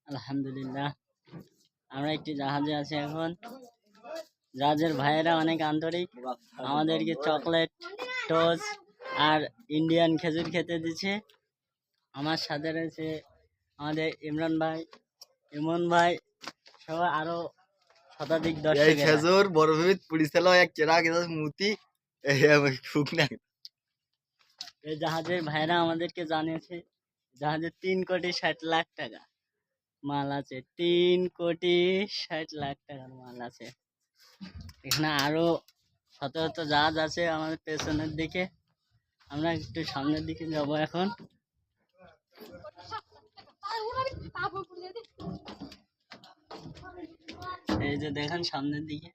আলহামদুলিল্লাহ, আমরা একটি জাহাজে আছি এখন। জাহাজের ভাইয়েরা অনেক আন্তরিক, আমাদেরকে চকলেট, টোস্ট আর ইন্ডিয়ান খেজুর খেতে দিচ্ছে। আমার সাথে রয়েছে আমাদের ইমরান ভাই, ইমন ভাই সহ আরো শতাধিক দর্শক। খেজুর বরফিত পুড়িছিল এক চেরা কিন্তু মুতি এই জাহাজের ভাইরা আমাদেরকে জানিয়েছে জাহাজে 3,60,00,000 টাকা মাল আছে, 3,60,00,000 টাকার মাল আছে। এখানে আরো শত শত জাহাজ আছে আমাদের পেছনের দিকে। আমরা একটু সামনের দিকে যাব এখন। এই যে দেখেন সামনের দিকে।